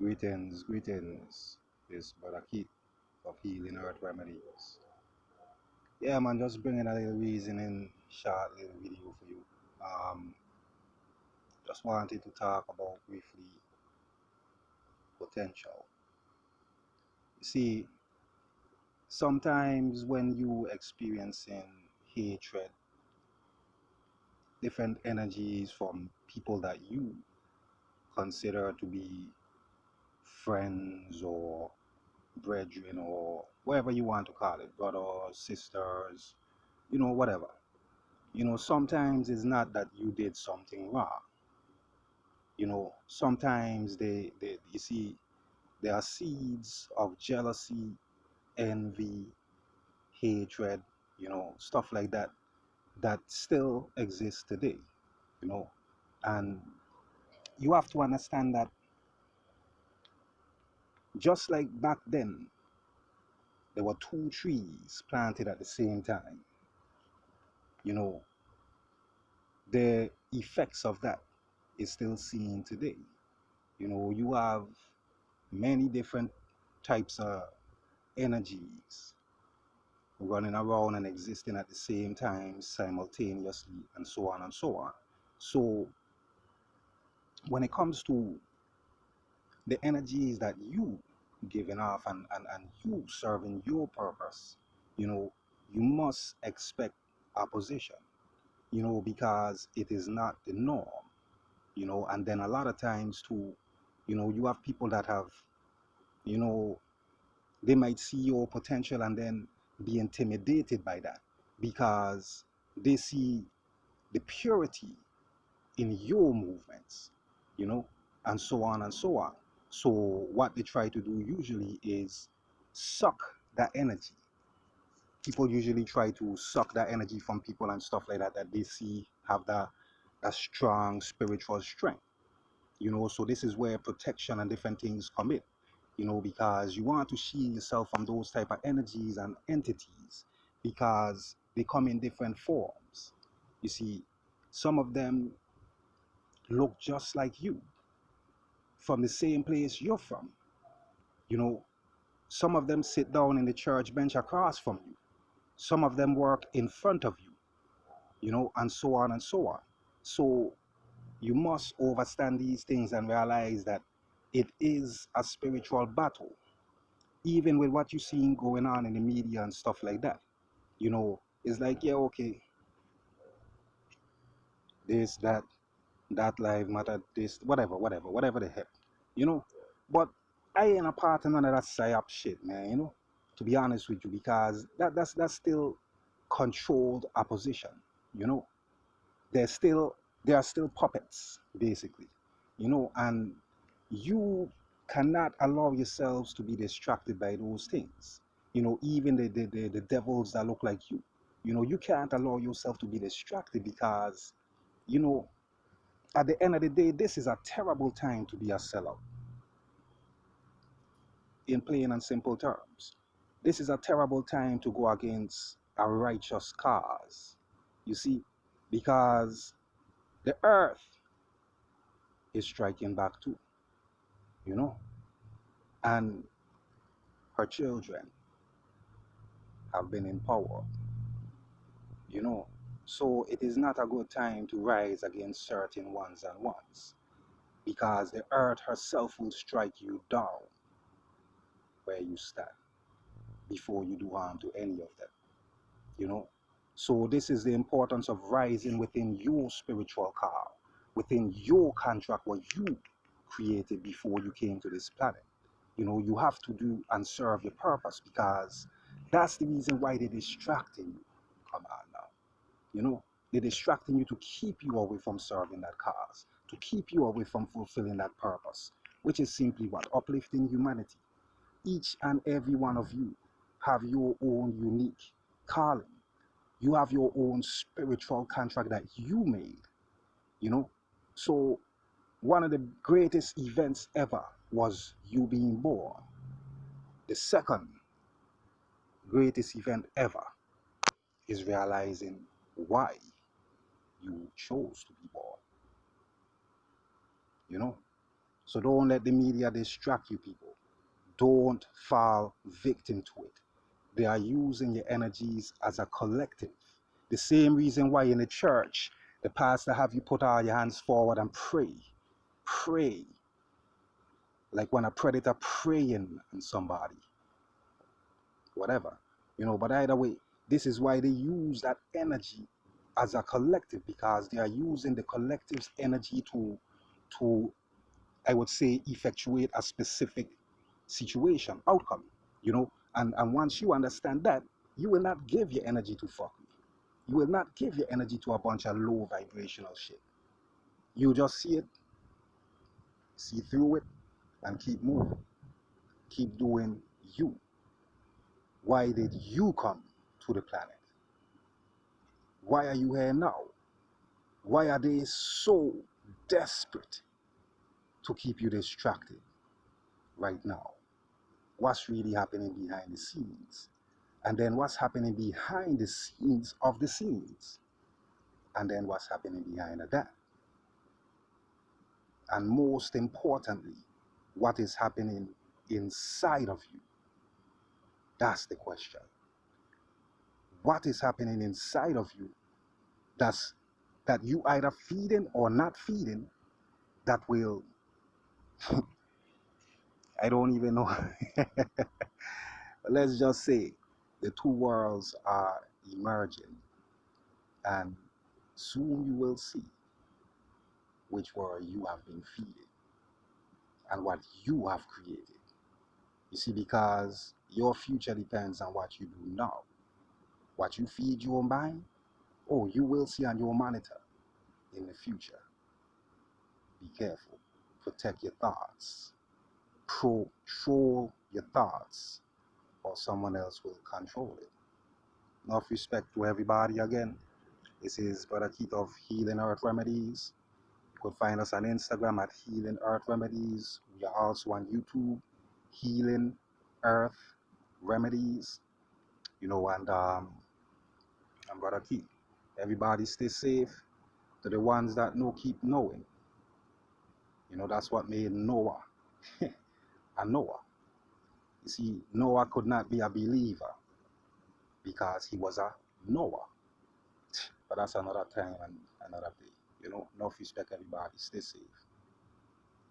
Greetings, greetings. This brother Keith of Healing Earth Remedies. Yeah, man, just bringing a little reasoning, short little video for you. Um, just wanted to talk about briefly potential. You see, sometimes when you experiencing hatred, different energies from people that you consider to be friends or brethren or whatever you want to call it, brothers, sisters, whatever. Sometimes it's not that you did something wrong. Sometimes you see, there are seeds of jealousy, envy, hatred, stuff like that, that still exists today, you know. And you have to understand that just like back then, there were two trees planted at the same time, you know, the effects of that is still seen today. You have many different types of energies running around and existing at the same time simultaneously, and so on and so on. So when it comes to the energies that you giving off, and you serving your purpose, you know you must expect opposition, because it is not the norm. And then a lot of times too, you have people that have, you know they might see your potential and then be intimidated by that, because they see the purity in your movements, you know, and so on and so on. So what they try to do usually is suck that energy. People usually try to suck that energy from people and stuff like that, that they see have that strong spiritual strength. So this is where protection and different things come in, because you want to shield yourself from those type of energies and entities, because they come in different forms. You see, some of them look just like you, from the same place you're from. you know some of them sit down in the church bench across from you, some of them work in front of you, and so on and so on. So you must understand these things and realize that it is a spiritual battle, even with what you're seeing going on in the media and stuff like that. It's like, yeah, okay, this, that live matter, this, whatever the heck, you know. But I ain't a part of none of that psyop shit, man, to be honest with you, because that's still controlled opposition, you know. They're still they are still puppets, basically, and you cannot allow yourselves to be distracted by those things. Even the devils that look like you. You can't allow yourself to be distracted, because, you know, at the end of the day, this is a terrible time to be a sellout, in plain and simple terms. This is a terrible time to go against a righteous cause, you see, because the earth is striking back too, you know, and her children have been empowered, you know. So it is not a good time to rise against certain ones and ones, because the earth herself will strike you down where you stand before you do harm to any of them, you know. So this is the importance of rising within your spiritual car, within your contract, what you created before you came to this planet. You have to do and serve your purpose, because that's the reason why they're distracting you. Come on now. They're distracting you to keep you away from serving that cause, to keep you away from fulfilling that purpose, which is simply what? Uplifting humanity. Each and every one of you have your own unique calling. You have your own spiritual contract that you made, you know. So one of the greatest events ever was you being born. The second greatest event ever is realizing why you chose to be born, you know. So don't let the media distract you, people. Don't fall victim to it. They are using your energies as a collective. The same reason why in the church, the pastor have you put all your hands forward and pray. Pray. Like when a predator preying on somebody. Whatever. But either way, this is why they use that energy as a collective, because they are using the collective's energy to I would say effectuate a specific situation, outcome, and once you understand that, you will not give your energy to fuck me. You will not give your energy to a bunch of low vibrational shit. You just see through it, and keep moving. Keep doing you. Why did you come to the planet? Why are you here now? Why are they so desperate to keep you distracted right now? What's really happening behind the scenes? And then what's happening behind the scenes of the scenes? And then what's happening behind that? And most importantly, what is happening inside of you? That's the question. What is happening inside of you that's that you either feeding or not feeding that will I don't even know. Let's just say the two worlds are emerging, and soon you will see which world you have been feeding and what you have created. You see, because your future depends on what you do now. What you feed your mind, oh, you will see on your monitor in the future. Be careful. Protect your thoughts. Control your thoughts, or someone else will control it. Enough respect to everybody again. This is Brother Keith of Healing Earth Remedies. You could find us on Instagram at Healing Earth Remedies. We are also on YouTube, Healing Earth Remedies. And I'm Brother Keith. Everybody stay safe. To the ones that know, keep knowing. That's what made Noah a Noah. You see, Noah could not be a believer because he was a Noah. But that's another time and another day. Enough respect, everybody. Stay safe.